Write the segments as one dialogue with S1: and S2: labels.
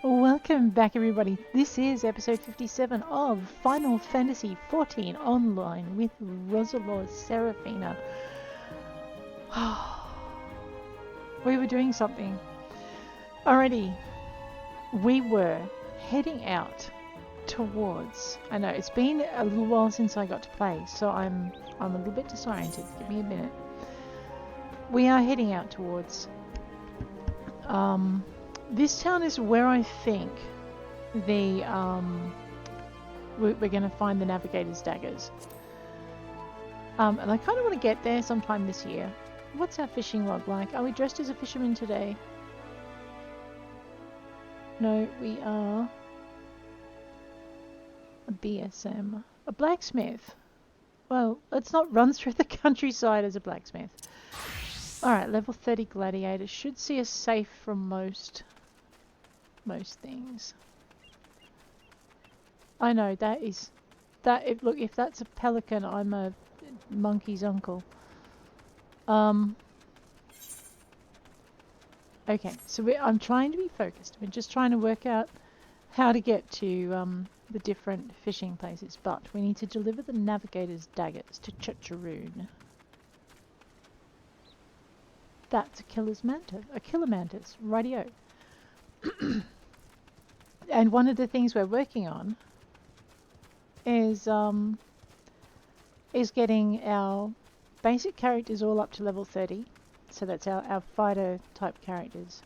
S1: Welcome back, everybody. This is episode 57 of Final Fantasy XIV Online with Roselore Serafina. We were doing something. Alrighty, we were heading out towards... I know, it's been a little while since I got to play, so I'm a little bit disoriented. Give me a minute. We are heading out towards... this town is where I think the we're going to find the Navigator's daggers. And I kind of want to get there sometime this year. What's our fishing log like? Are we dressed as a fisherman today? No, we are a BSM. A blacksmith. Well, let's not run through the countryside as a blacksmith. Alright, level 30 gladiator should see us safe from most things. I know, that is... look, if that's a pelican, I'm a monkey's uncle. Okay, so I'm trying to be focused. We're just trying to work out how to get to the different fishing places. But we need to deliver the Navigator's daggers to Chuchurron. That's a killer mantis. Rightio. And one of the things we're working on is getting our basic characters all up to level 30. So that's our fighter type characters.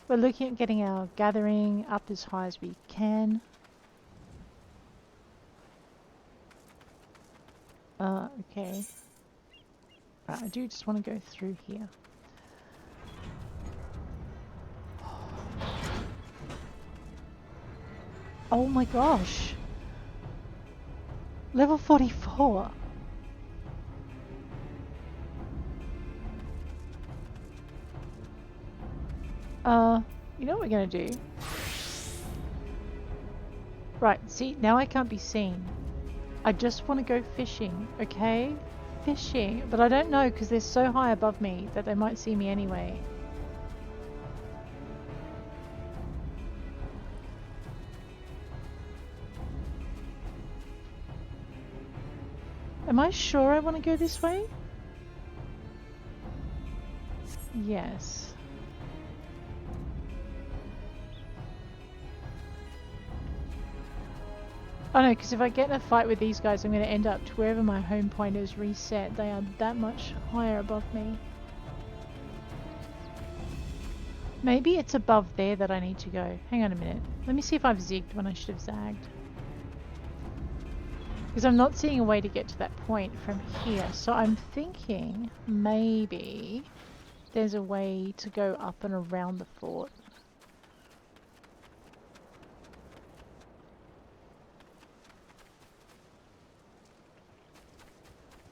S1: We're looking at getting our gathering up as high as we can. Okay. Right, I do just want to go through here. Oh my gosh! Level 44! You know what we're gonna do? Right, see, now I can't be seen. I just want to go fishing, okay? Fishing, but I don't know because they're so high above me that they might see me anyway. Am I sure I want to go this way? Yes. Oh no, because if I get in a fight with these guys, I'm going to end up to wherever my home point is reset. They are that much higher above me. Maybe it's above there that I need to go. Hang on a minute. Let me see if I've zigged when I should have zagged. Because I'm not seeing a way to get to that point from here. So I'm thinking maybe there's a way to go up and around the fort.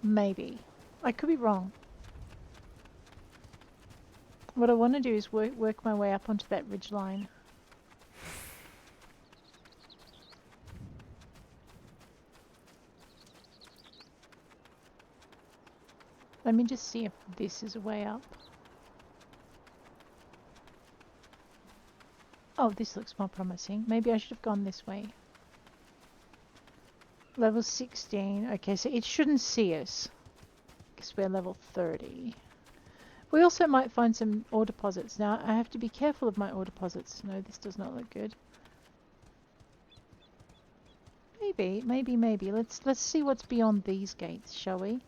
S1: Maybe. I could be wrong. What I want to do is work my way up onto that ridge line. Let me just see if this is a way up. Oh, this looks more promising. Maybe I should have gone this way. Level 16. Okay, so it shouldn't see us because we're level 30. We also might find some ore deposits. Now, I have to be careful of my ore deposits. No, this does not look good. Maybe. Let's see what's beyond these gates, shall we?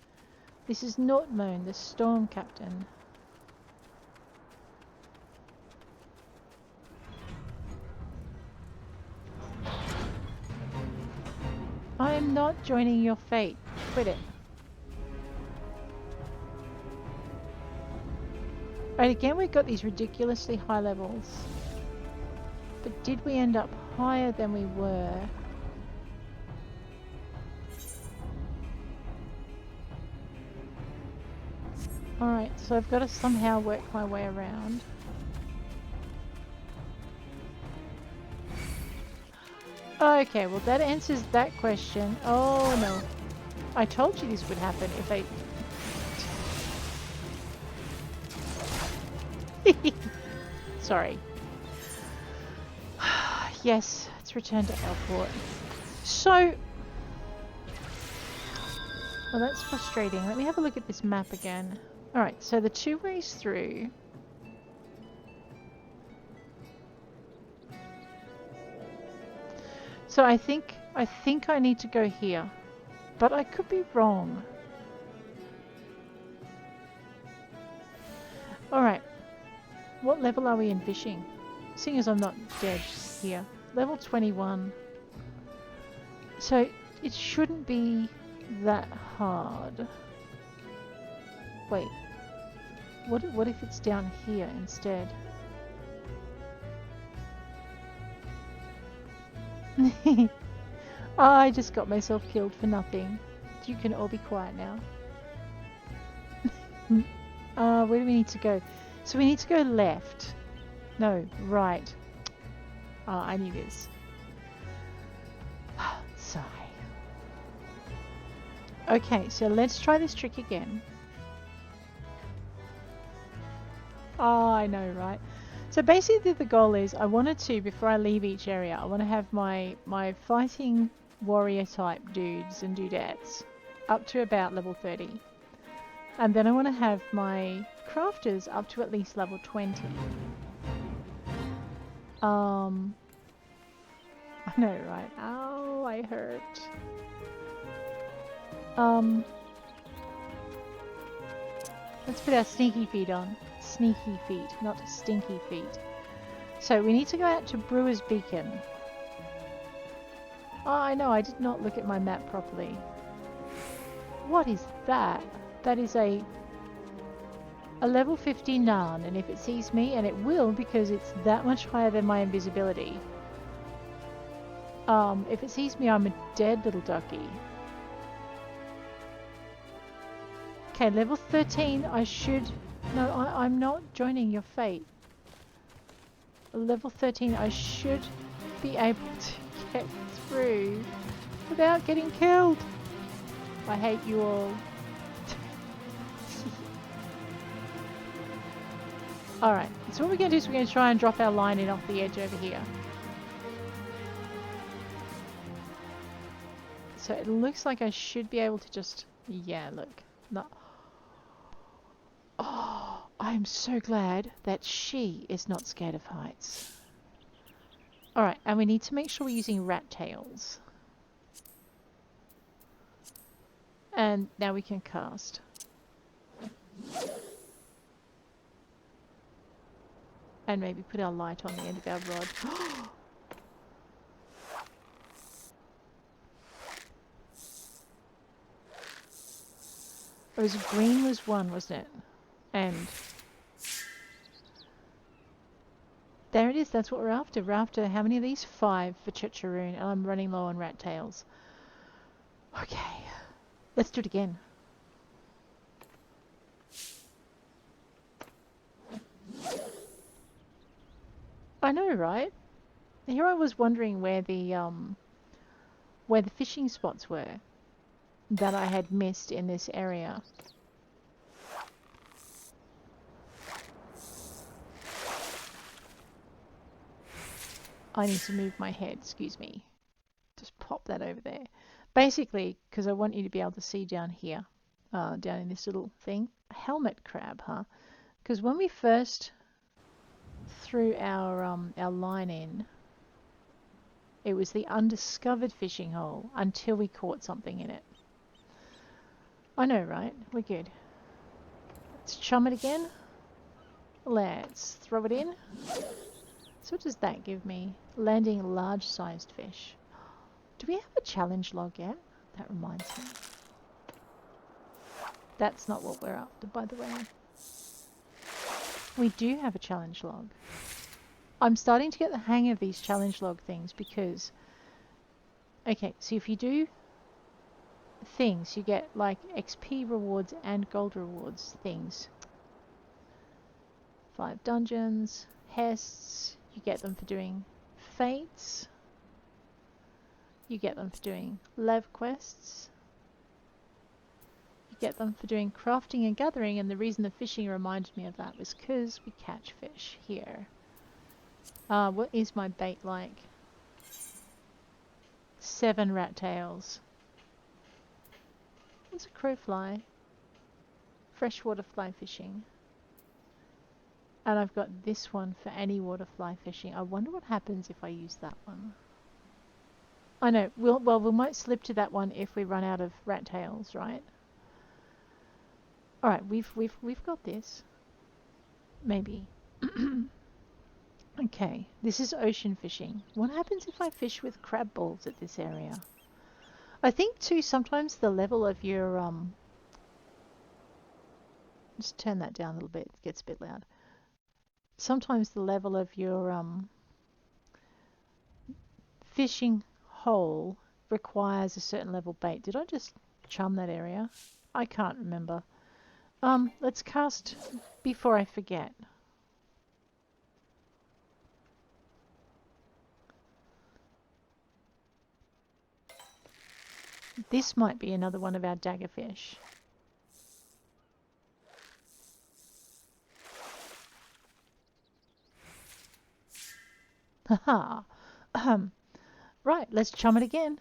S1: This is Nortmoon, the Storm Captain. I am not joining your fate. Quit it. Right, again we've got these ridiculously high levels. But did we end up higher than we were? Alright, so I've got to somehow work my way around. Okay, well that answers that question. Oh no. I told you this would happen if I... Sorry. Yes, let's return to airport. So... Well, that's frustrating. Let me have a look at this map again. Alright, so the 2 ways through... So I think I need to go here. But I could be wrong. Alright. What level are we in fishing? Seeing as I'm not dead here. Level 21. So it shouldn't be that hard. Wait. What if it's down here instead? Oh, I just got myself killed for nothing. You can all be quiet now. Where do we need to go? So we need to go left. No, right. I knew this. Sigh. Okay, so let's try this trick again. Oh, I know, right? So basically the goal is I wanted to, before I leave each area, I want to have my fighting warrior type dudes and dudettes up to about level 30. And then I want to have my crafters up to at least level 20. I know, right? Oh, I hurt. Let's put our sneaky feet on. Sneaky feet, not stinky feet. So we need to go out to Brewer's Beacon. Oh, I know, I did not look at my map properly. What is that? That is a level 50 Narn, and if it sees me, and it will because it's that much higher than my invisibility. If it sees me, I'm a dead little ducky. Okay, level 13, I should... No, I'm not joining your fate. Level 13, I should be able to get through without getting killed. I hate you all. Alright, so what we're going to do is we're going to try and drop our line in off the edge over here. So it looks like I should be able to just... Yeah, look. No. Oh, I'm so glad that she is not scared of heights. Alright, and we need to make sure we're using rat tails. And now we can cast. And maybe put our light on the end of our rod. It was green was 1, wasn't it? And there it is, that's what we're after. We're after how many of these? 5 for Chuchurron, and I'm running low on rat tails. Okay, let's do it again. I know, right? Here I was wondering where the fishing spots were that I had missed in this area. I need to move my head, excuse me. Just pop that over there. Basically, because I want you to be able to see down here, down in this little thing. A helmet crab, huh? Because when we first threw our line in, it was the undiscovered fishing hole until we caught something in it. I know, right? We're good. Let's chum it again. Let's throw it in. So what does that give me? Landing large-sized fish. Do we have a challenge log yet? That reminds me. That's not what we're after, by the way. We do have a challenge log. I'm starting to get the hang of these challenge log things because... Okay, so if you do things, you get like XP rewards and gold rewards things. 5 dungeons, hests, you get them for doing fates, you get them for doing lev quests, you get them for doing crafting and gathering, and the reason the fishing reminded me of that was because we catch fish here. What is my bait like? 7 rat tails. What's a crowfly? Freshwater fly fishing. And I've got this one for any water fly fishing. I wonder what happens if I use that one. I know. We might slip to that one if we run out of rat tails, right? All right, we've got this. Maybe. Okay, this is ocean fishing. What happens if I fish with crab balls at this area? I think too sometimes the level of your just turn that down a little bit. It gets a bit loud. Sometimes the level of your fishing hole requires a certain level bait. Did I just chum that area? I can't remember. Let's cast before I forget. This might be another one of our daggerfish. Haha. Right, let's chum it again.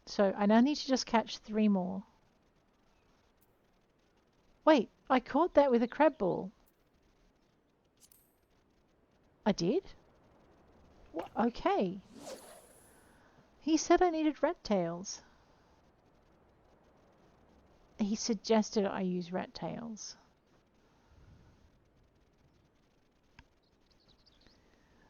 S1: So I now need to just catch 3 more. Wait, I caught that with a crab ball. I did? Okay. He said I needed rat tails. He suggested I use rat tails.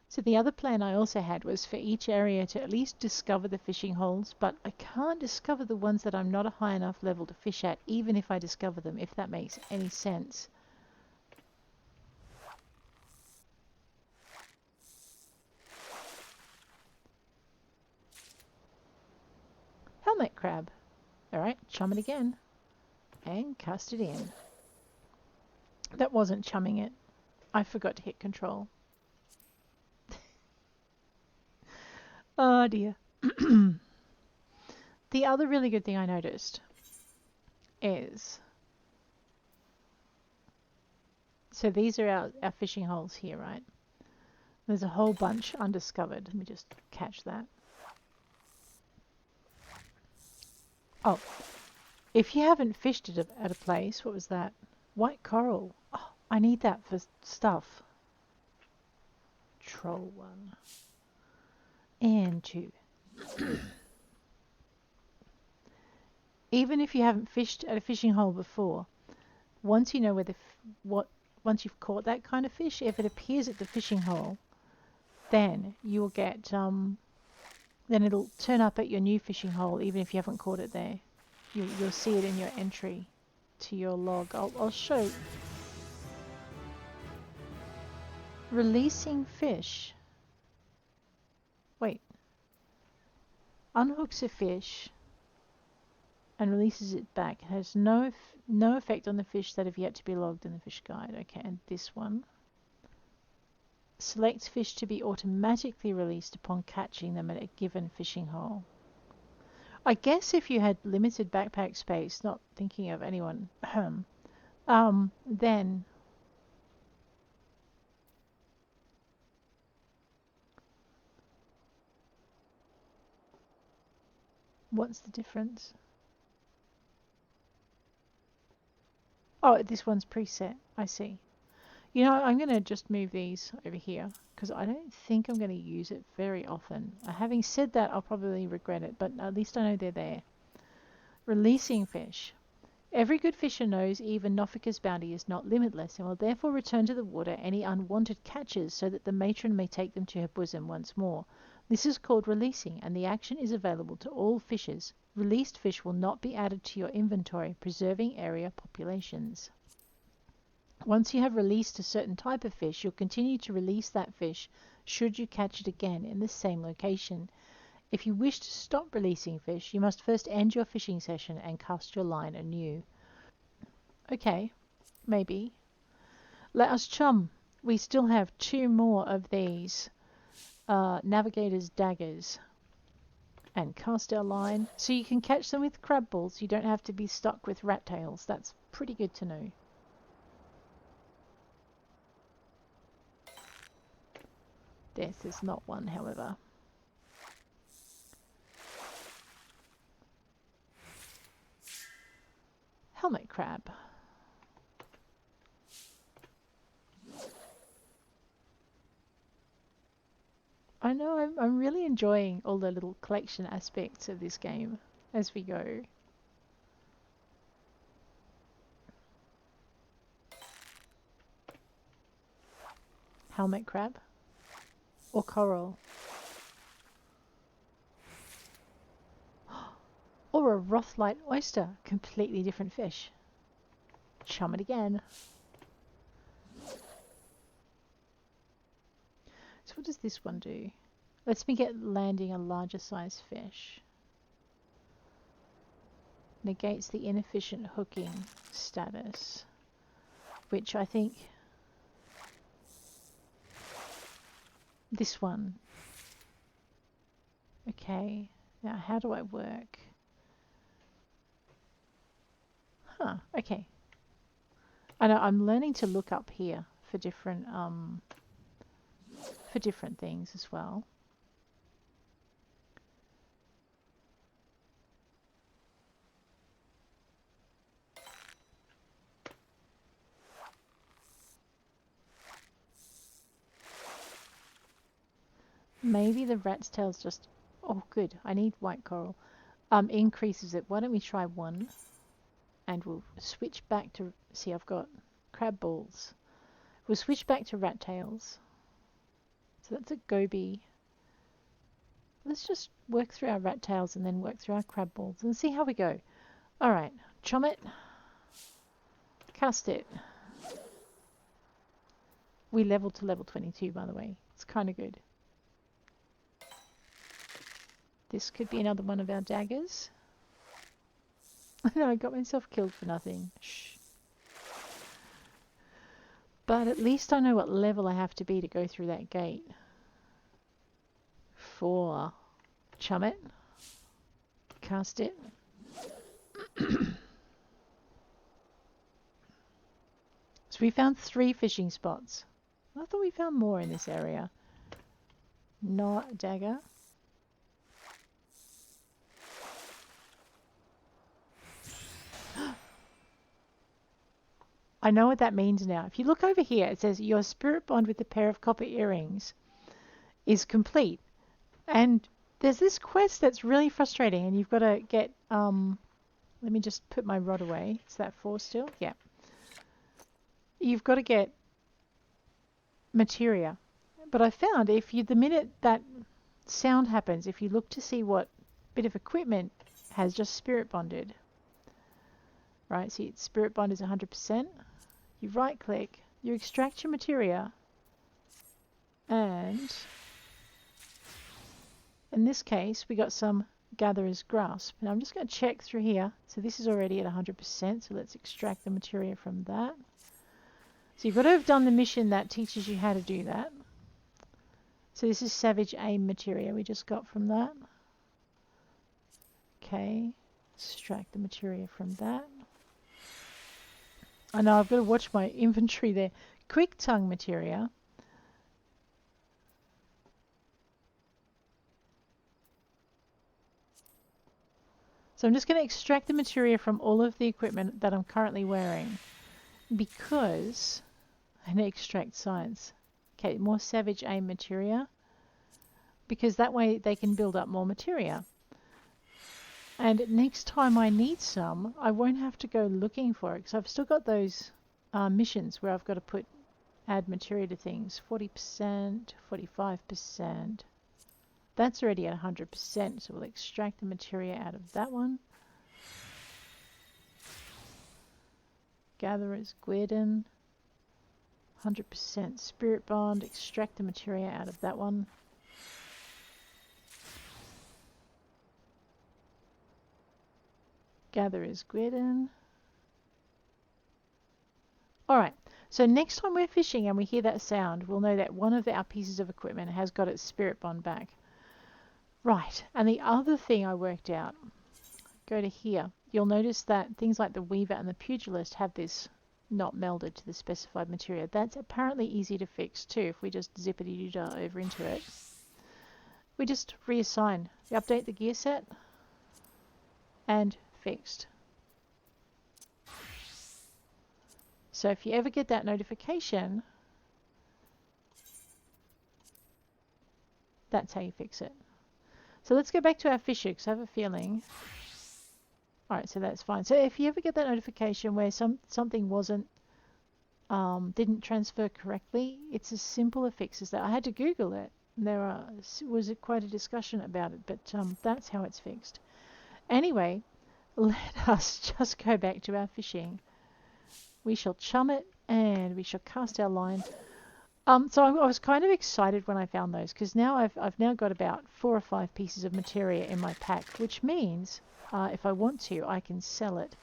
S1: So the other plan I also had was for each area to at least discover the fishing holes, but I can't discover the ones that I'm not a high enough level to fish at, even if I discover them, if that makes any sense. Helmet crab. Alright, chum it again. And cast it in. That wasn't chumming it. I forgot to hit control. Oh dear. The other really good thing I noticed is, so these are our fishing holes here, right? There's a whole bunch undiscovered. Let me just catch that. Oh, if you haven't fished it at a place, what was that? White coral. Oh, I need that for stuff. Troll 1. And 2. Even if you haven't fished at a fishing hole before, once you know once you've caught that kind of fish, if it appears at the fishing hole, then you will get then it'll turn up at your new fishing hole, even if you haven't caught it there. You'll see it in your entry to your log. I'll show. Releasing fish. Wait. Unhooks a fish and releases it back. It has no effect on the fish that have yet to be logged in the fish guide. Okay, and this one. Selects fish to be automatically released upon catching them at a given fishing hole. I guess if you had limited backpack space, not thinking of anyone, then what's the difference? Oh, this one's preset. I see. You know, I'm going to just move these over here because I don't think I'm going to use it very often. Having said that, I'll probably regret it, but at least I know they're there. Releasing fish. Every good fisher knows even Nofika's bounty is not limitless and will therefore return to the water any unwanted catches so that the matron may take them to her bosom once more. This is called releasing, and the action is available to all fishers. Released fish will not be added to your inventory, preserving area populations. Once you have released a certain type of fish, you'll continue to release that fish should you catch it again in the same location. If you wish to stop releasing fish, you must first end your fishing session and cast your line anew. Okay, maybe. Let us chum. We still have 2 more of these navigator's daggers. And cast our line. So you can catch them with crab balls. You don't have to be stuck with rat tails. That's pretty good to know. This is not one, however. I know, I'm really enjoying all the little collection aspects of this game as we go. Helmet crab or coral. Or a Roselore oyster, completely different fish. Chum it again. So what does this one do? Lets me get landing a larger size fish. Negates the inefficient hooking status, which I think this one. Okay, now how do I work? Huh, okay. I know I'm learning to look up here for different things as well. Maybe the rat's tail's just... Oh, good. I need white coral. Increases it. Why don't we try one? And we'll switch back to... See, I've got crab balls. We'll switch back to rat tails. So that's a goby. Let's just work through our rat tails and then work through our crab balls and see how we go. Alright. Chum it. Cast it. We leveled to level 22, by the way. It's kind of good. This could be another one of our daggers. No, I got myself killed for nothing. Shh. But at least I know what level I have to be to go through that gate. 4. Chum it. Cast it. So we found 3 fishing spots. I thought we found more in this area. Not a dagger. I know what that means now. If you look over here, it says your spirit bond with the pair of copper earrings is complete. And there's this quest that's really frustrating, and you've got to get... let me just put my rod away. Is that 4 still? Yeah. You've got to get materia. But I found the minute that sound happens, if you look to see what bit of equipment has just spirit bonded, right? See, its spirit bond is 100%. You right click, you extract your materia, and in this case we got some gatherer's grasp. Now I'm just going to check through here. So this is already at 100%, so let's extract the materia from that. So you've got to have done the mission that teaches you how to do that. So this is Savage Aim materia we just got from that. Okay, extract the materia from that. I know I've got to watch my inventory there. Quick tongue materia. So I'm just going to extract the materia from all of the equipment that I'm currently wearing, because I need to extract science. Okay, more Savage Aim materia, because that way they can build up more materia. And next time I need some, I won't have to go looking for it, because I've still got those missions where I've got to add materia to things. 40%, 45%. That's already at 100%, so we'll extract the materia out of that one. Gatherer's Guerdon. 100% spirit bond. Extract the materia out of that one. Gatherer's Guerdon. Alright, so next time we're fishing and we hear that sound, we'll know that one of our pieces of equipment has got its spirit bond back. Right, and the other thing I worked out, go to here, you'll notice that things like the Weaver and the Pugilist have this not melded to the specified material. That's apparently easy to fix too if we just zippity-doo-dah over into it. We just reassign. We update the gear set and fixed. So if you ever get that notification That's how you fix it. So let's go back to our fisher, because I have a feeling. Alright, so that's fine. So if you ever get that notification where something didn't transfer correctly, it's as simple a fix as that. I had to Google it. There was quite a discussion about it, but that's how it's fixed. Anyway, let us just go back to our fishing. We shall chum it and we shall cast our line. So I was kind of excited when I found those, because now I've now got about 4 or 5 pieces of materia in my pack, which means if I want to, I can sell it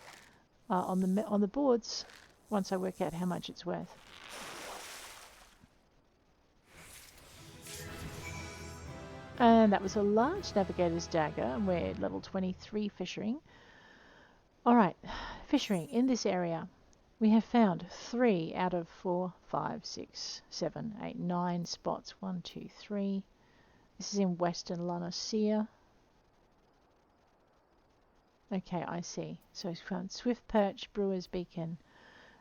S1: on the boards once I work out how much it's worth. And that was a large navigator's dagger, and we're level 23 fishing. Alright, fishing in this area. We have found 3 out of 4, 5, 6, 7, 8, 9 spots. 1, 2, 3. This is in Western La Noscea. Okay, I see. So we found Swift Perch, Brewer's Beacon,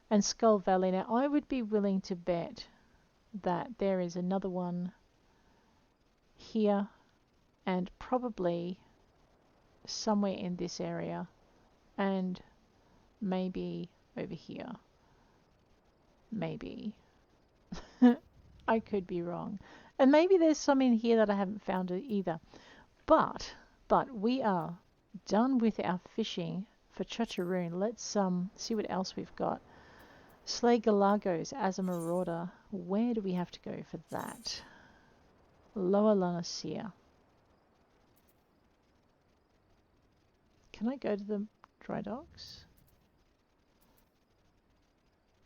S1: and Skull Valley. Now, I would be willing to bet that there is another one here and probably somewhere in this area and maybe over here. Maybe. I could be wrong. And maybe there's some in here that I haven't found either. But we are done with our fishing for Chuchurron. Let's see what else we've got. Slay Galagos as a marauder. Where do we have to go for that? Lower La Noscea. Can I go to the dry docks?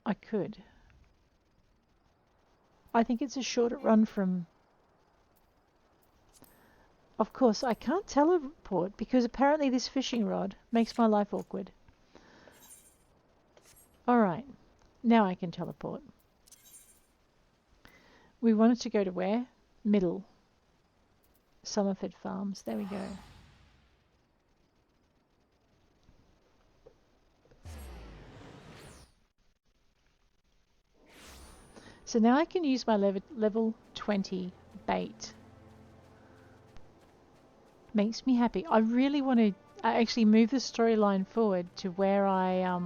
S1: I could. I think it's a shorter run from... Of course, I can't teleport because apparently this fishing rod makes my life awkward. Alright, now I can teleport. We wanted to go to where? Middle. Summerford Farms. There we go. So now I can use my level 20 bait. Makes me happy. I really want to actually move the storyline forward to where I...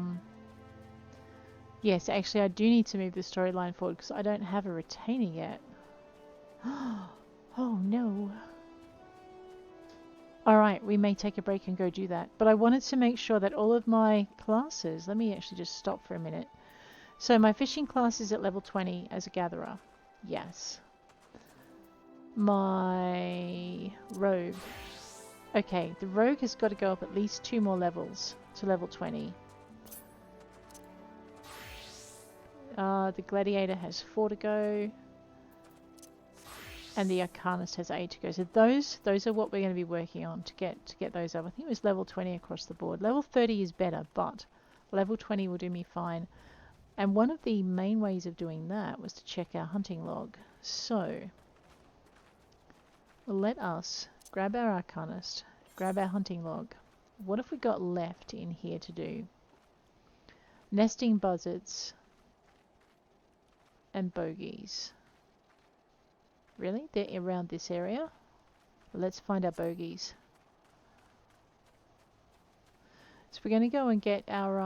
S1: Yes, actually I do need to move the storyline forward because I don't have a retainer yet. Oh no. Alright, we may take a break and go do that. But I wanted to make sure that all of my classes... Let me actually just stop for a minute. So my fishing class is at level 20 as a gatherer. Yes. My rogue. Okay, the rogue has got to go up at least 2 more levels to level 20. The gladiator has 4 to go. And the arcanist has 8 to go. So those are what we're going to be working on to get those up. I think it was level 20 across the board. Level 30 is better, but level 20 will do me fine. And one of the main ways of doing that was to check our hunting log. So, let us grab our arcanist, grab our hunting log. What have we got left in here to do? Nesting buzzards and bogies. Really? They're around this area? Let's find our bogies. So we're going to go and get our...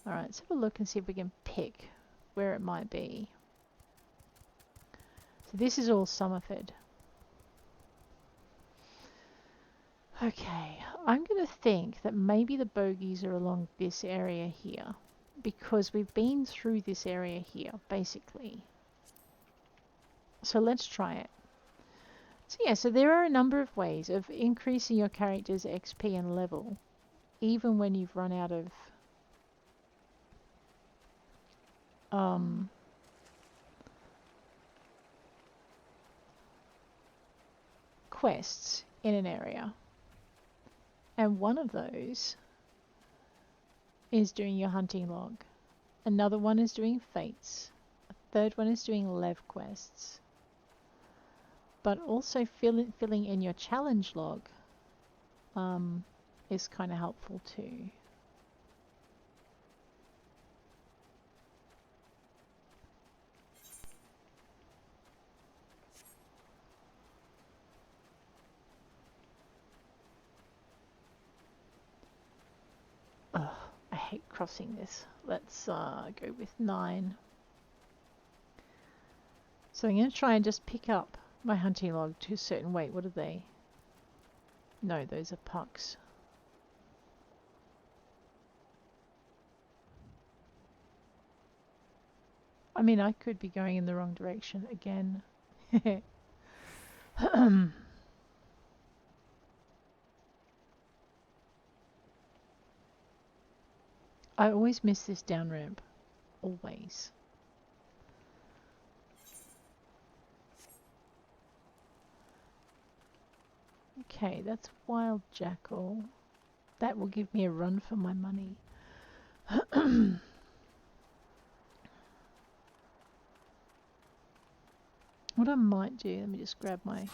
S1: Alright, let's have a look and see if we can pick where it might be. So this is all Summerford. Okay, I'm going to think that maybe the bogies are along this area here. Because we've been through this area here, basically. So let's try it. So yeah, so there are a number of ways of increasing your character's XP and level. Even when you've run out of... quests in an area. And one of those is doing your hunting log. Another one is doing fates. A third one is doing lev quests. But also filling in your challenge log is kind of helpful too. hate crossing this. Let's go with 9. So I'm going to try and just pick up my hunting log to a certain weight. What are they? No, those are pucks. I mean, I could be going in the wrong direction again. I always miss this down ramp. Always. Okay, that's wild jackal. That will give me a run for my money. What I might do, let me just grab my...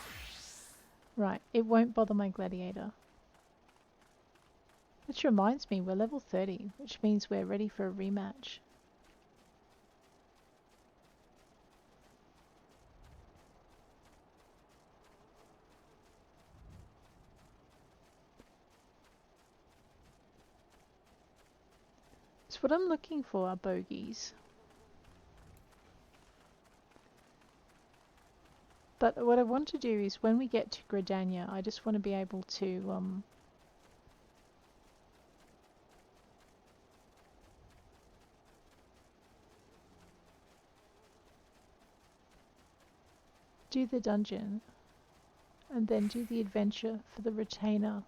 S1: Right, it won't bother my gladiator. Which reminds me, we're level 30, which means we're ready for a rematch. So what I'm looking for are bogeys. But what I want to do is when we get to Gradania, I just want to be able to do the dungeon and then do the adventure for the retainer.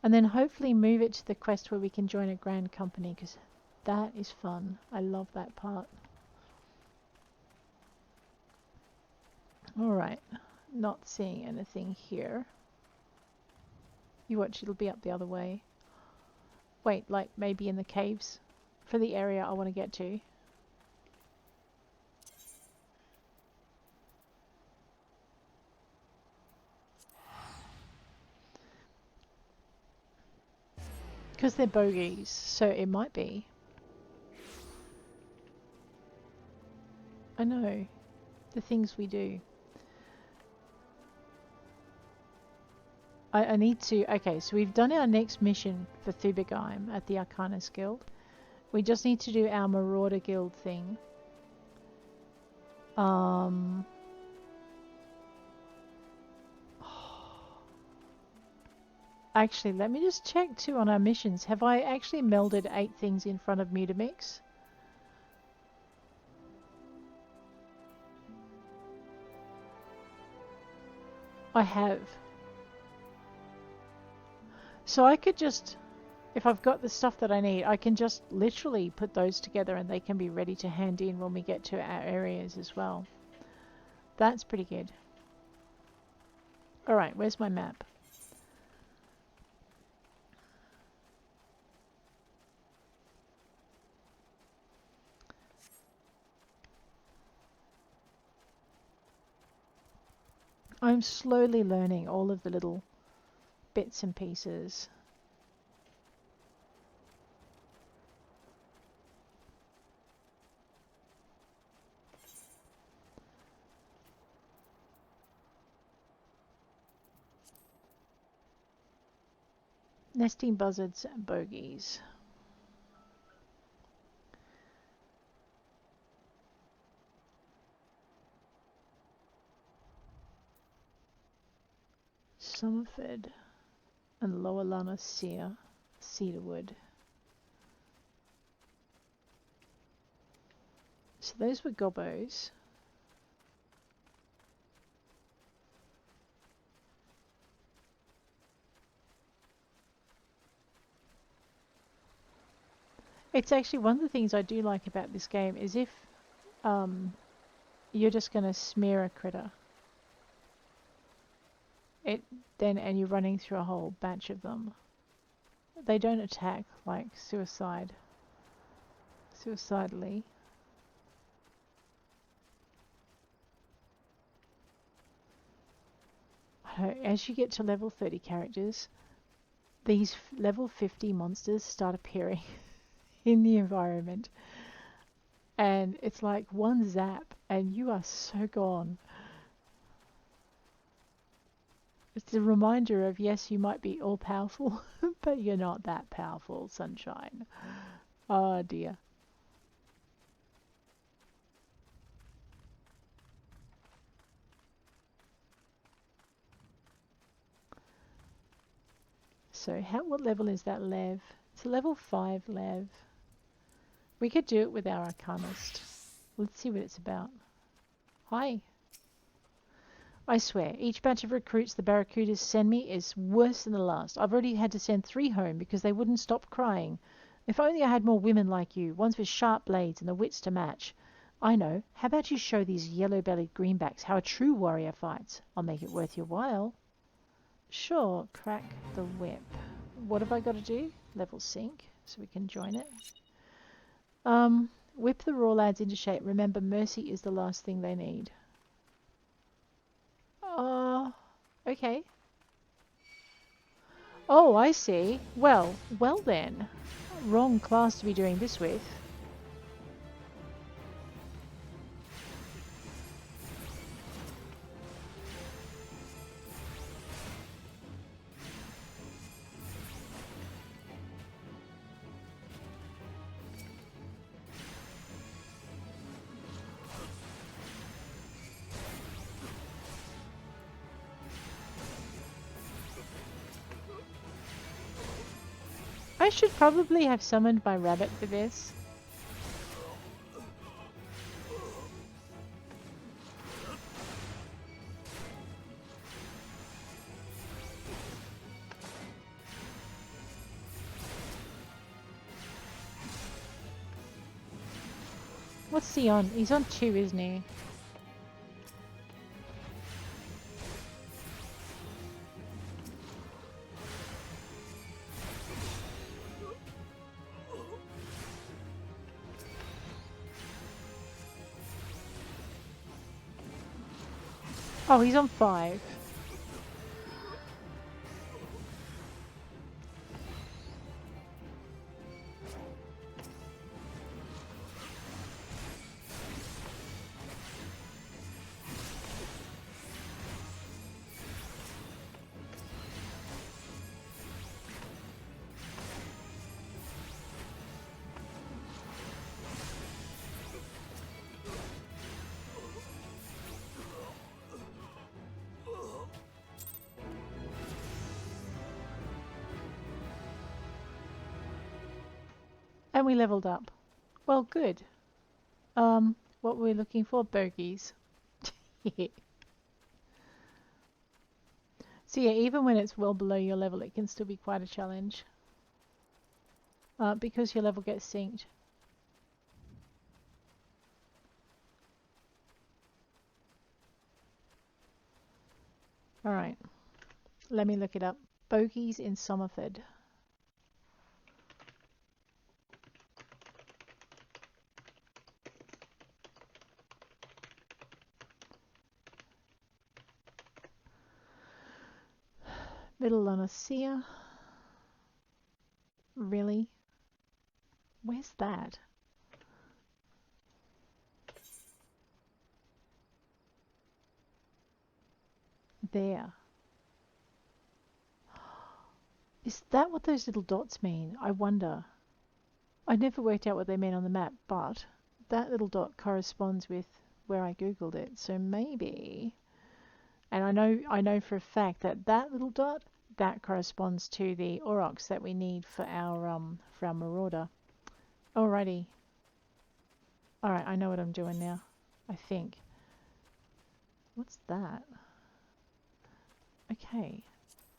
S1: And then hopefully move it to the quest where we can join a grand company, because that is fun. I love that part. Alright, not seeing anything here. You watch, it'll be up the other way. Wait, like maybe in the caves for the area I want to get to. Because they're bogeys, so it might be. I know, the things we do. I need to... Okay, so we've done our next mission for Thubergeim at the Arcanist Guild. We just need to do our Marauder Guild thing. Actually, let me just check too on our missions. Have I actually melded 8 things in front of Mutamix? I have. So I could just, if I've got the stuff that I need, I can just literally put those together and they can be ready to hand in when we get to our areas as well. That's pretty good. Alright, where's my map? I'm slowly learning all of the little bits and pieces. Nesting buzzards and bogeys. Summerford and Lower La Noscea, cedarwood. So those were gobos. It's actually one of the things I do like about this game is if you're just going to smear a critter, and you're running through a whole batch of them, they don't attack like suicidally. As you get to level 30 characters, these level 50 monsters start appearing in the environment, and it's like one zap and you are so gone. It's a reminder of, yes, you might be all powerful, but you're not that powerful, sunshine. Oh dear. So what level is that Lev? It's a level 5 Lev. We could do it with our Arcanist. Let's see what it's about. Hi. I swear, each batch of recruits the Barracudas send me is worse than the last. I've already had to send 3 home because they wouldn't stop crying. If only I had more women like you, ones with sharp blades and the wits to match. I know. How about you show these yellow-bellied greenbacks how a true warrior fights? I'll make it worth your while. Sure, crack the whip. What have I got to do? Level sync, so we can join it. Whip the raw lads into shape. Remember, mercy is the last thing they need. Okay. Oh, I see. Well then. Wrong class to be doing this with. I should probably have summoned my rabbit for this. What's he on? He's on 2, isn't he? Oh, he's on 5. And we leveled up. Well, good. What were we looking for? Bogies. So yeah, even when it's well below your level, it can still be quite a challenge. Because your level gets synced. Alright. Let me look it up. Bogies in Somerford. Middle La Noscea. Really? Where's that? There. Is that what those little dots mean? I wonder. I never worked out what they meant on the map, but that little dot corresponds with where I googled it. So maybe, and I know for a fact that that little dot, that corresponds to the aurochs that we need for our marauder. Alrighty. Alright, I know what I'm doing now. I think. What's that? Okay.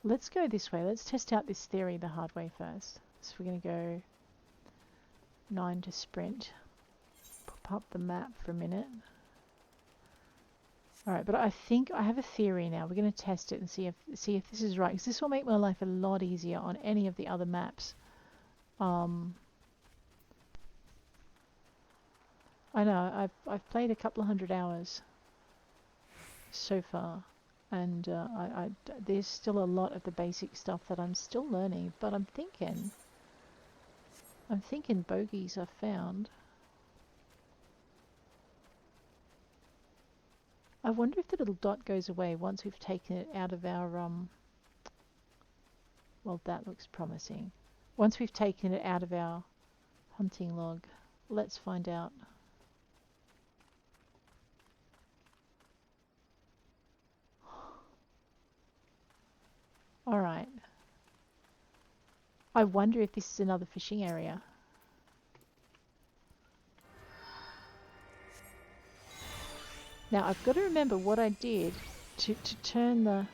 S1: Let's go this way. Let's test out this theory the hard way first. So we're going to go 9 to sprint. Pop up the map for a minute. Alright, but I think I have a theory now. We're going to test it and see if this is right. Because this will make my life a lot easier on any of the other maps. I know, I've played a couple of 100 hours so far. And there's still a lot of the basic stuff that I'm still learning. But I'm thinking bogies I've found. I wonder if the little dot goes away once we've taken it out of our, well, that looks promising. Once we've taken it out of our hunting log. Let's find out. Alright. I wonder if this is another fishing area. Now I've got to remember what I did to turn the...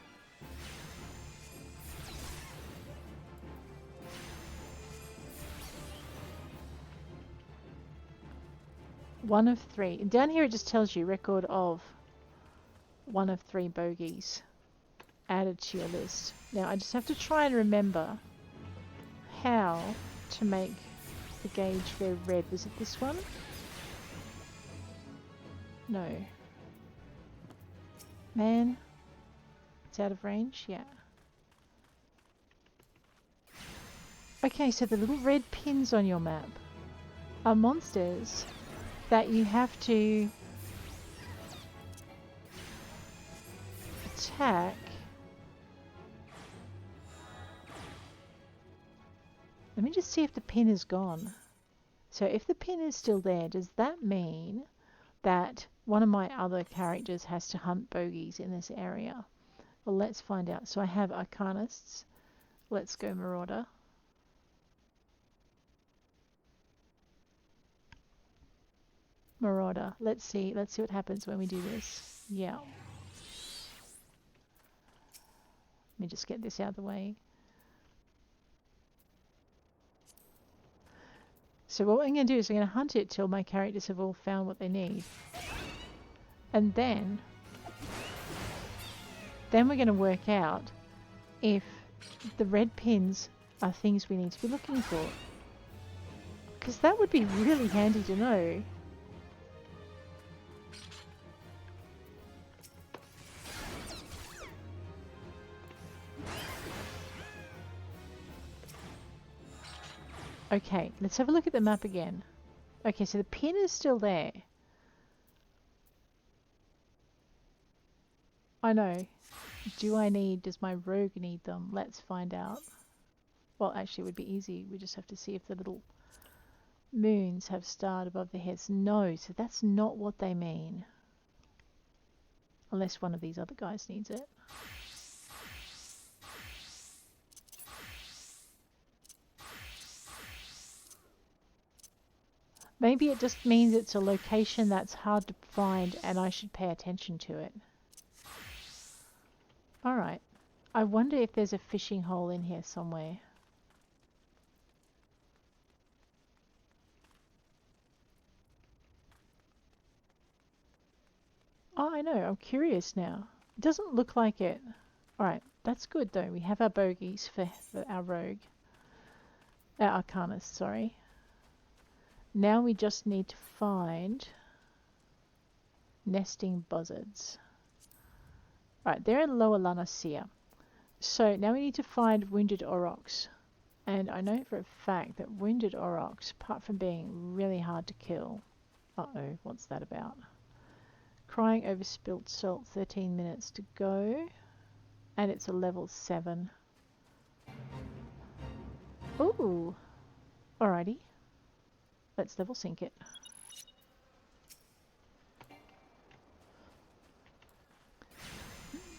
S1: One of 3. And down here it just tells you record of 1 of 3 bogeys added to your list. Now I just have to try and remember how to make the gauge very red. Was it this one? No. Man, it's out of range? Yeah. Okay, so the little red pins on your map are monsters that you have to attack. Let me just see if the pin is gone. So if the pin is still there, does that mean that one of my other characters has to hunt bogeys in this area? Well, let's find out. So I have Arcanists. Let's go Marauder. Marauder. Let's see what happens when we do this. Yeah. Let me just get this out of the way. So what I'm going to do is I'm going to hunt it till my characters have all found what they need. And then we're going to work out if the red pins are things we need to be looking for. Because that would be really handy to know. Okay, let's have a look at the map again. Okay, so the pin is still there. I know. Does my rogue need them? Let's find out. Well, actually it would be easy. We just have to see if the little moons have starred above their heads. No, so that's not what they mean. Unless one of these other guys needs it. Maybe it just means it's a location that's hard to find and I should pay attention to it. Alright. I wonder if there's a fishing hole in here somewhere. Oh, I know. I'm curious now. It doesn't look like it. Alright. That's good though. We have our bogeys for our rogue. Our arcanist, sorry. Now we just need to find nesting buzzards. Right, they're in Lower La Noscea. So now we need to find wounded aurochs. And I know for a fact that wounded aurochs, apart from being really hard to kill... Uh-oh, what's that about? Crying over spilt salt, 13 minutes to go. And it's a level 7. Ooh! Alrighty. Let's level sync it.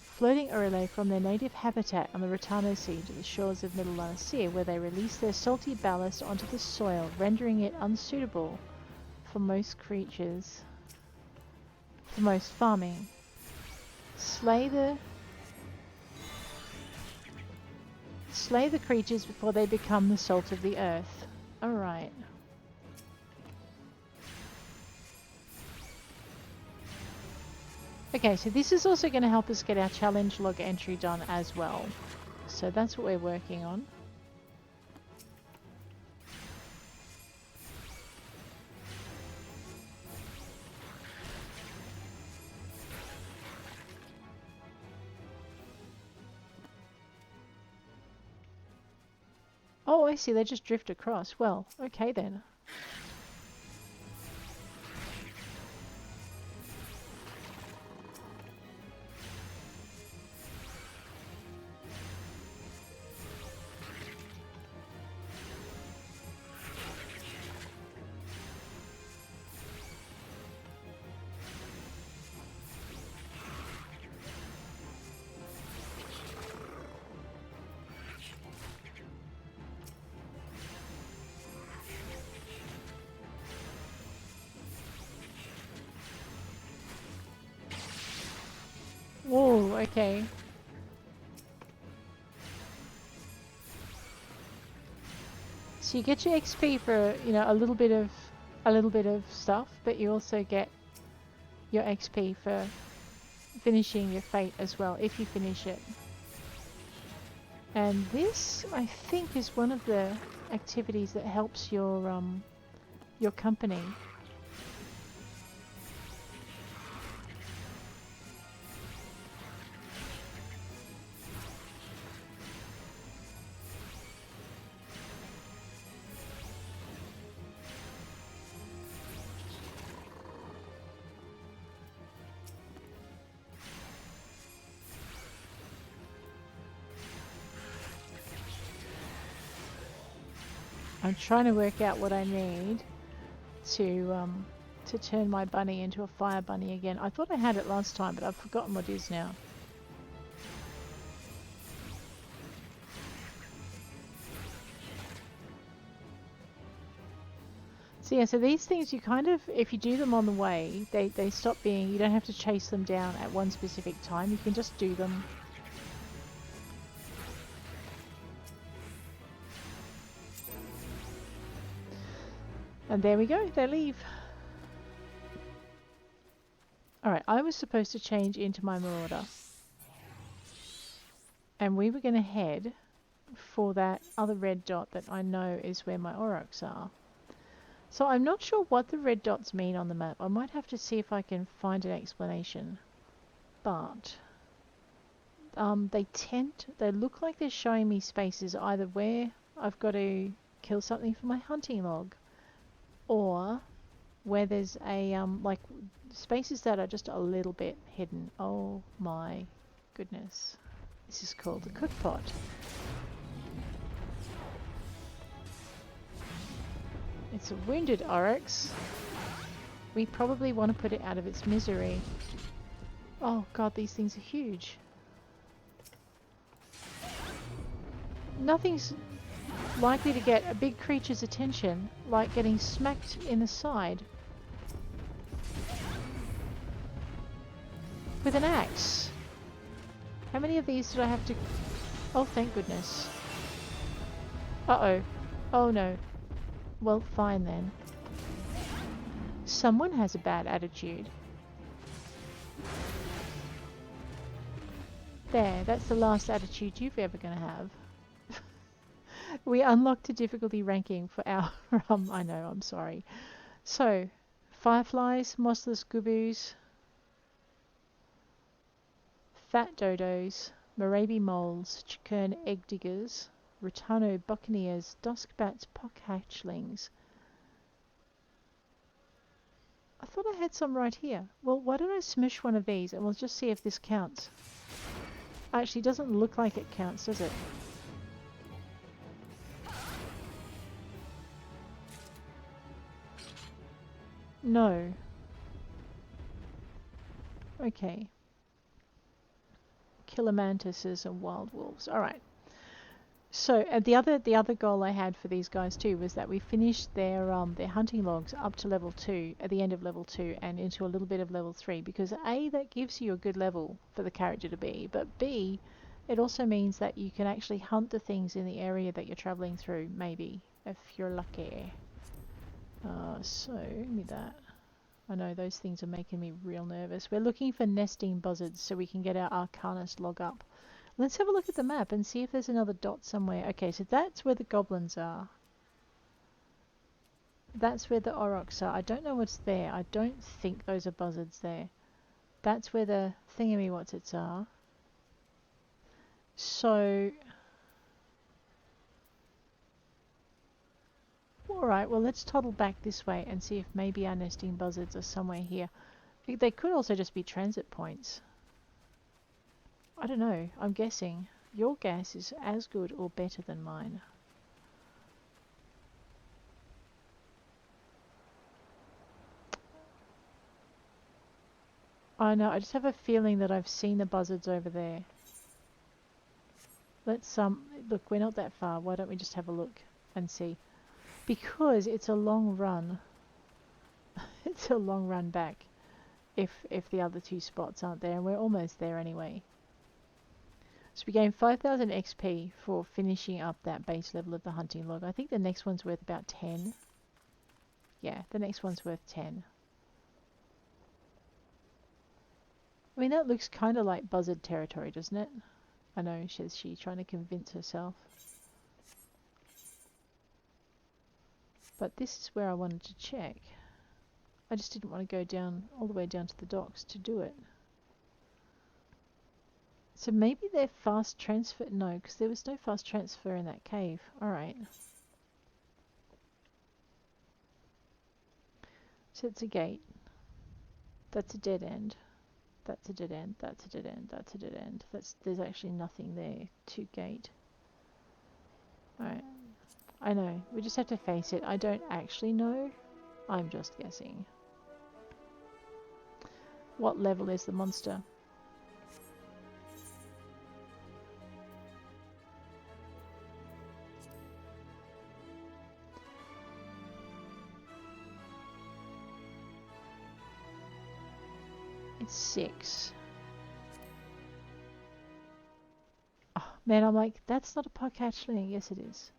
S1: Floating Roselore from their native habitat on the Rotano Sea to the shores of Middle La Noscea, where they release their salty ballast onto the soil, rendering it unsuitable for most creatures, for most farming. Slay the creatures before they become the salt of the earth. Alright. Okay, so this is also going to help us get our challenge log entry done as well. So that's what we're working on. Oh, I see, they just drift across. Well, okay then. Okay. So you get your XP for, you know, a little bit of stuff, but you also get your XP for finishing your fate as well, if you finish it. And this, I think, is one of the activities that helps your company. I'm trying to work out what I need to turn my bunny into a fire bunny again. I thought I had it last time, but I've forgotten what it is now. So yeah, so these things you kind of, if you do them on the way, they stop being, you don't have to chase them down at one specific time. You can just do them. And there we go, they leave. Alright, I was supposed to change into my marauder. And we were going to head for that other red dot that I know is where my aurochs are. So I'm not sure what the red dots mean on the map. I might have to see if I can find an explanation. But they look like they're showing me spaces either where I've got to kill something for my hunting log, or where there's a like spaces that are just a little bit hidden. Oh my goodness. This is called the cook pot. It's a wounded oryx. We probably want to put it out of its misery. Oh god, these things are huge. Nothing's likely to get a big creature's attention like getting smacked in the side with an axe. How many of these did I have to... Oh, thank goodness. Uh-oh. Oh no. Well, fine then. Someone has a bad attitude. There, that's the last attitude you're ever going to have. We unlocked a difficulty ranking for our... I know, I'm sorry. So, fireflies, mossless goobos, fat dodos, Morabi moles, Chuchurron egg diggers, Rotano buccaneers, dusk bats, pock hatchlings. I thought I had some right here. Well, why don't I smush one of these and we'll just see if this counts. Actually, it doesn't look like it counts, does it? No. Okay. Killer mantises and wild wolves. Alright. So the other goal I had for these guys too was that we finished their hunting logs up to level 2 at the end of level 2 and into a little bit of level 3, because A, that gives you a good level for the character to be, but B, it also means that you can actually hunt the things in the area that you're travelling through, maybe, if you're lucky. So give me that. I know those things are making me real nervous. We're looking for nesting buzzards so we can get our Arcanist log up. Let's have a look at the map and see if there's another dot somewhere. Okay, so that's where the goblins are. That's where the aurochs are. I don't know what's there. I don't think those are buzzards there. That's where the thingamywhatsits are. So... Alright, well let's toddle back this way and see if maybe our nesting buzzards are somewhere here. They could also just be transit points. I don't know, I'm guessing. Your guess is as good or better than mine. I know, I just have a feeling that I've seen the buzzards over there. Let's look, we're not that far. Why don't we just have a look and see? Because it's a long run. It's a long run back if the other two spots aren't there, and we're almost there anyway. So we gain 5,000 XP for finishing up that base level of the hunting log. I think the next one's worth about 10. Yeah, the next one's worth 10. I mean, that looks kind of like buzzard territory, doesn't it? I know, says she, trying to convince herself. But this is where I wanted to check. I just didn't want to go down all the way down to the docks to do it. So maybe they're fast transfer. No, because there was no fast transfer in that cave. Alright. So it's a gate. That's a dead end. That's a dead end. That's a dead end. That's a dead end. There's actually nothing there to gate. Alright. I know. We just have to face it. I don't actually know. I'm just guessing. What level is the monster? It's 6. Oh, man, I'm like, that's not a podcatchling. Yes, it is.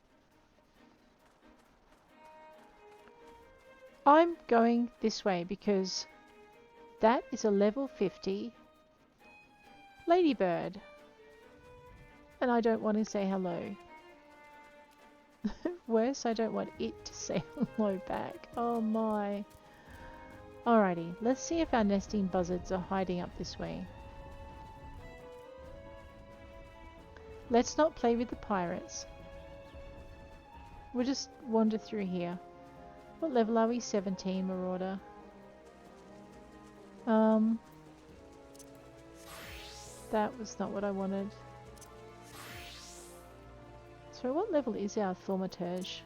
S1: I'm going this way because that is a level 50 ladybird. And I don't want to say hello. Worse, I don't want it to say hello back. Oh my. Alrighty, let's see if our nesting buzzards are hiding up this way. Let's not play with the pirates. We'll just wander through here. What level are we? 17, Marauder. That was not what I wanted. So what level is our thaumaturge?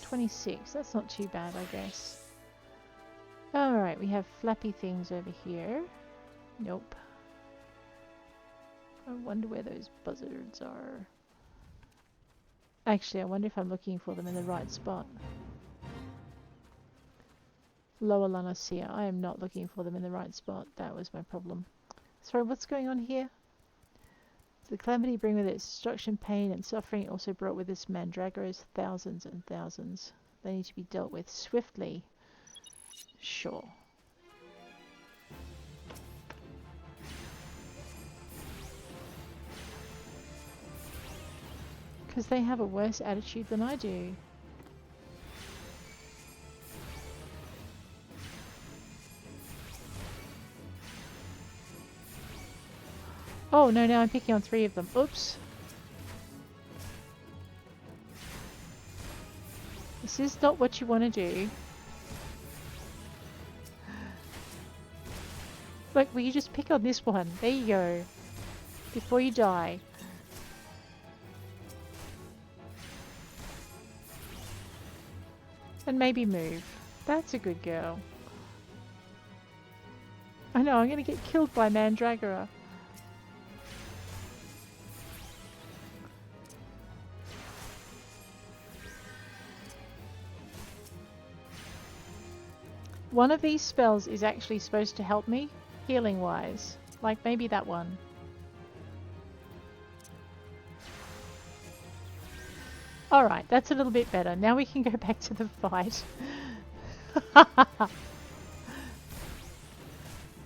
S1: 26. That's not too bad, I guess. Alright, we have flappy things over here. Nope. I wonder where those buzzards are. Actually, I wonder if I'm looking for them in the right spot. Lower La Noscea. I am not looking for them in the right spot. That was my problem. Sorry, what's going on here? The calamity bring with it destruction, pain, and suffering. It also brought with its mandragoras, thousands and thousands. They need to be dealt with swiftly. Sure. Because they have a worse attitude than I do. Oh no, now I'm picking on 3 of them. Oops. This is not what you want to do. Look, will you just pick on this one? There you go. Before you die. And maybe move. That's a good girl. I know, I'm going to get killed by Mandragora. One of these spells is actually supposed to help me, healing wise. Like maybe that one. Alright, that's a little bit better. Now we can go back to the fight.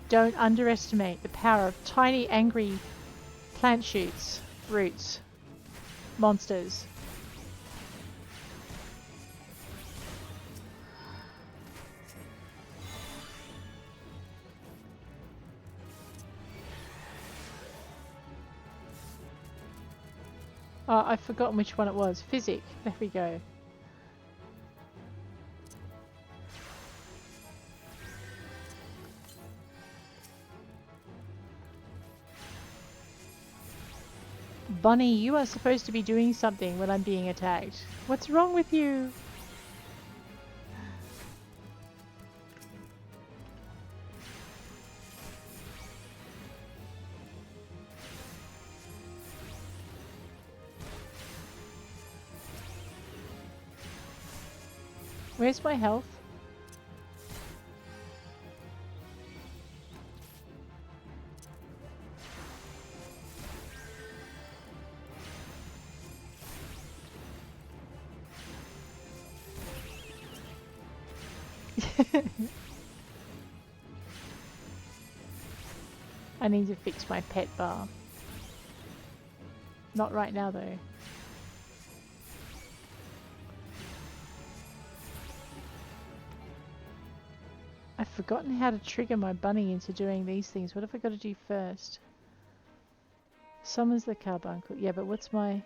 S1: Don't underestimate the power of tiny angry plant shoots, roots, monsters. Oh, I've forgotten which one it was. Physic. There we go. Bunny, you are supposed to be doing something when I'm being attacked. What's wrong with you? Where's my health? I need to fix my pet bar. Not right now though. I've forgotten how to trigger my bunny into doing these things. What have I got to do first? Summons the carbuncle. Yeah, but what's my...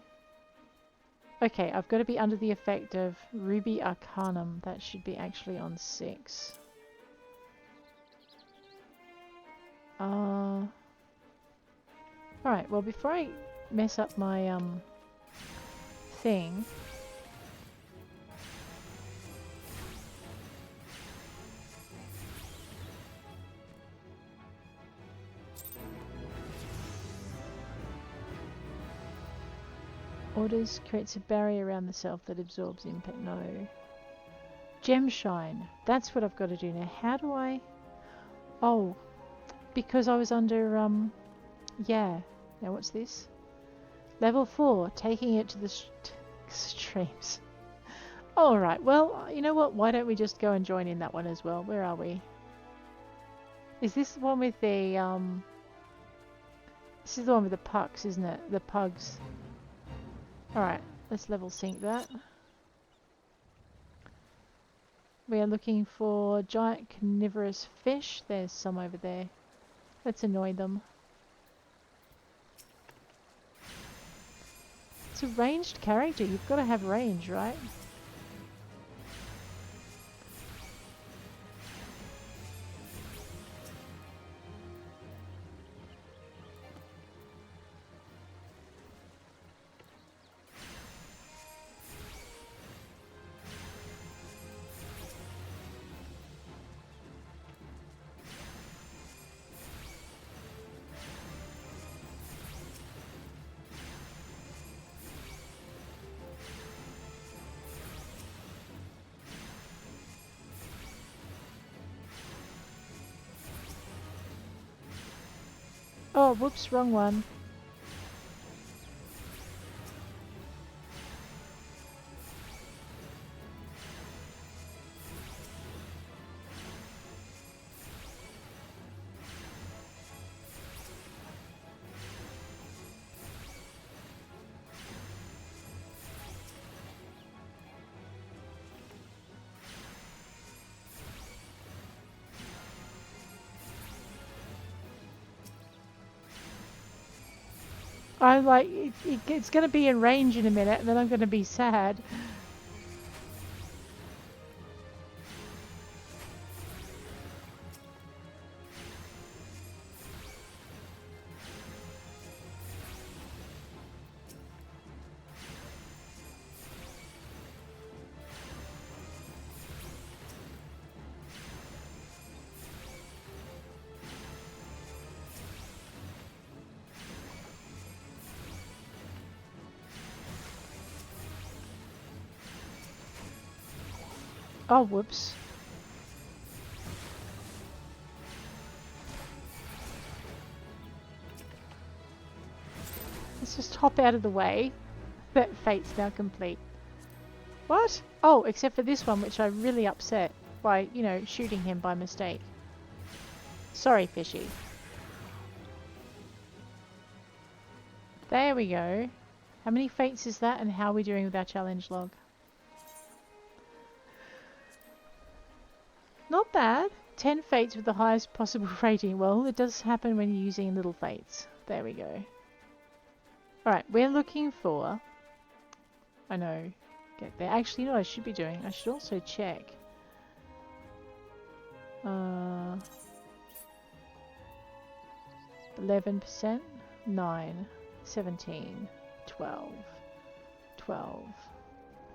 S1: Okay, I've got to be under the effect of Ruby Arcanum. That should be actually on 6. Alright, well before I mess up my thing... Orders creates a barrier around the self that absorbs impact. No. Gem shine. That's what I've got to do now. How do I... Oh, because I was under, yeah. Now what's this? Level 4, taking it to the extremes. Alright, well, you know what? Why don't we just go and join in that one as well? Where are we? Is this the one with the, This is the one with the pucks, isn't it? The pugs. Alright, let's level sync that. We are looking for giant carnivorous fish. There's some over there. Let's annoy them. It's a ranged character. You've got to have range, right? Oh, whoops, wrong one. I'm like, it's going to be in range in a minute, and then I'm going to be sad. Oh, whoops. Let's just hop out of the way. That fate's now complete. What? Oh, except for this one, which I really upset by, you know, shooting him by mistake. Sorry, fishy. There we go. How many fates is that, and how are we doing with our challenge log? Not bad. 10 fates with the highest possible rating. Well, it does happen when you're using little fates. There we go. Alright, we're looking for... I know. Get there. Actually, you know what I should be doing? I should also check. 11%, 9, 17, 12, 12,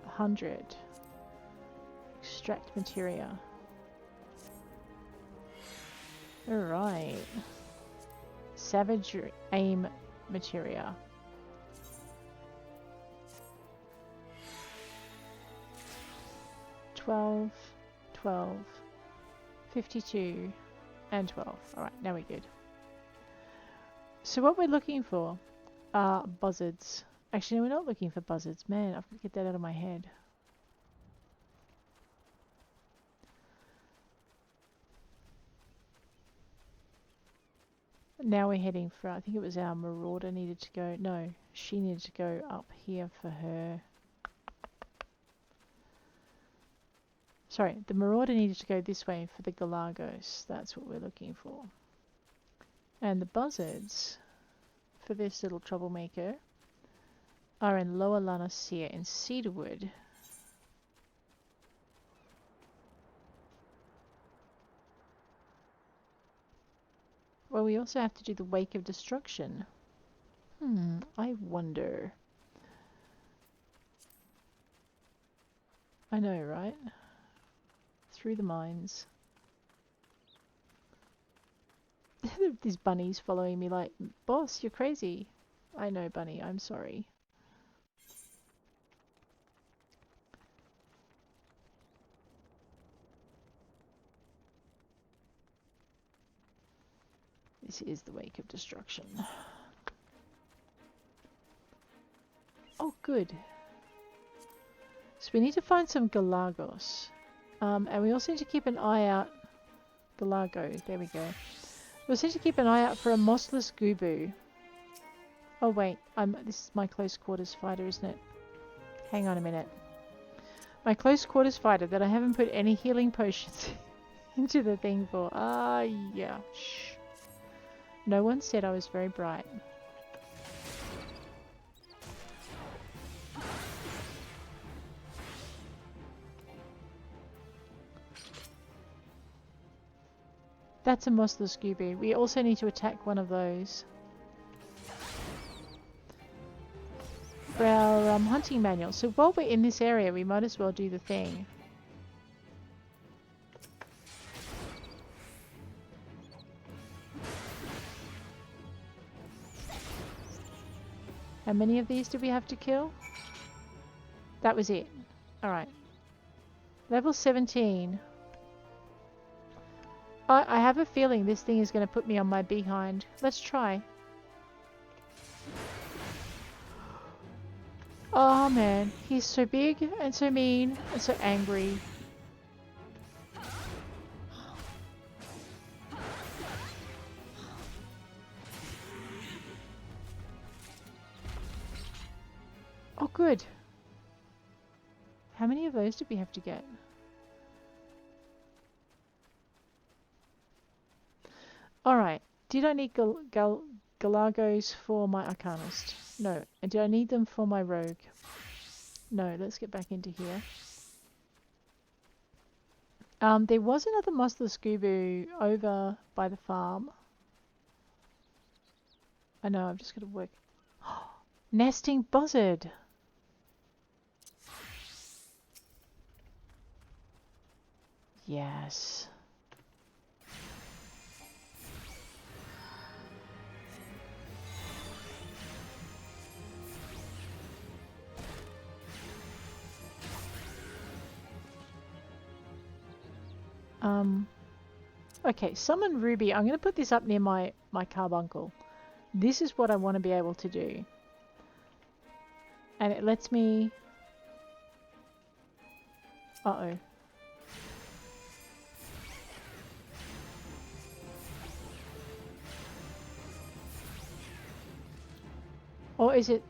S1: 100. Extract materia. Alright. Savage aim materia. $12, $12, $52, and $12. Alright, now we're good. So what we're looking for are buzzards. Actually, no, we're not looking for buzzards. Man, I've got to get that out of my head. Now we're heading for, I think it was our marauder needed to go, no, she needed to go up here for her. Sorry, the marauder needed to go this way for the Galagos. That's what we're looking for. And the buzzards, for this little troublemaker, are in Lower La Noscea in Cedarwood. Well, we also have to do the Wake of Destruction. I wonder. I know, right? Through the mines. These bunnies following me like, boss, you're crazy. I know, bunny, I'm sorry. This is the Wake of Destruction. Oh, good. So we need to find some Galagos. And we also need to keep an eye out. Galago, there we go. We also need to keep an eye out for a mossless Gubu. Oh wait, this is my close quarters fighter, isn't it? Hang on a minute. My close quarters fighter that I haven't put any healing potions into the thing for. Yeah. Shh. No one said I was very bright. That's a mossless Gubu. We also need to attack one of those. For our hunting manual. So while we're in this area, we might as well do the thing. How many of these do we have to kill? That was it. Alright. Level 17. I have a feeling this thing is going to put me on my behind. Let's try. Oh man, he's so big and so mean and so angry. Oh good. How many of those did we have to get? Alright, did I need Galagos for my Arcanist? No. And do I need them for my Rogue? No, let's get back into here. There was another mossless Gubu over by the farm. I know, I'm just going to work. Nesting buzzard! Yes. Okay, summon Ruby. I'm going to put this up near my carbuncle. This is what I want to be able to do. And it lets me... Uh-oh. Or is it...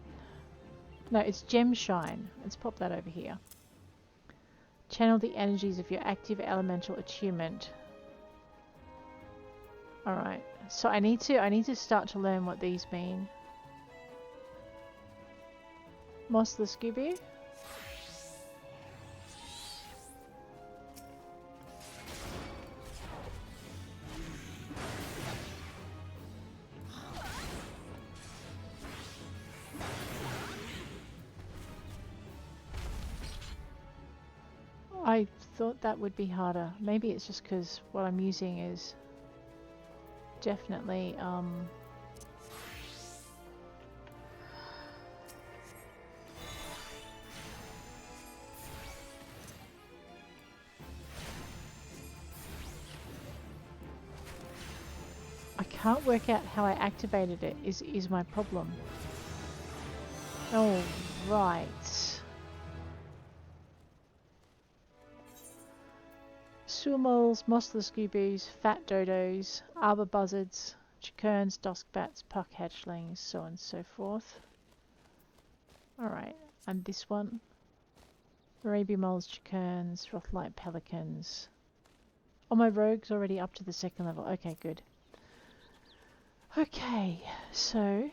S1: No, it's Gem Shine. Let's pop that over here. Channel the energies of your active elemental attunement. Alright. So I need to start to learn what these mean. Mossless Gubu. I thought that would be harder. Maybe it's just because what I'm using is definitely I can't work out how I activated it is my problem. Oh right. Sewer moles, mossless Gubus, fat dodos, arbor buzzards, Chuchurrons, duskbats, puck hatchlings, so on and so forth. Alright, and this one. Arabian moles, Chuchurrons, Rothlite pelicans. Oh, my rogue's already up to the 2nd level. Okay, good. Okay, so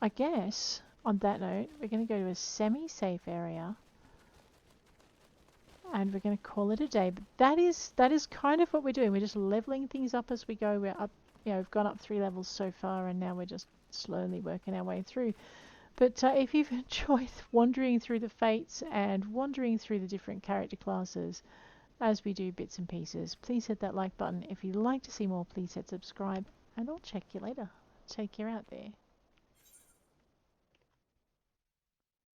S1: I guess on that note, we're going to go to a semi-safe area. And we're going to call it a day. But that is kind of what we're doing. We're just leveling things up as we go. We're up, we've gone up 3 levels so far, and now we're just slowly working our way through. But if you've enjoyed wandering through the fates and wandering through the different character classes as we do bits and pieces, please hit that like button. If you'd like to see more, please hit subscribe, and I'll check you later. Take care out there.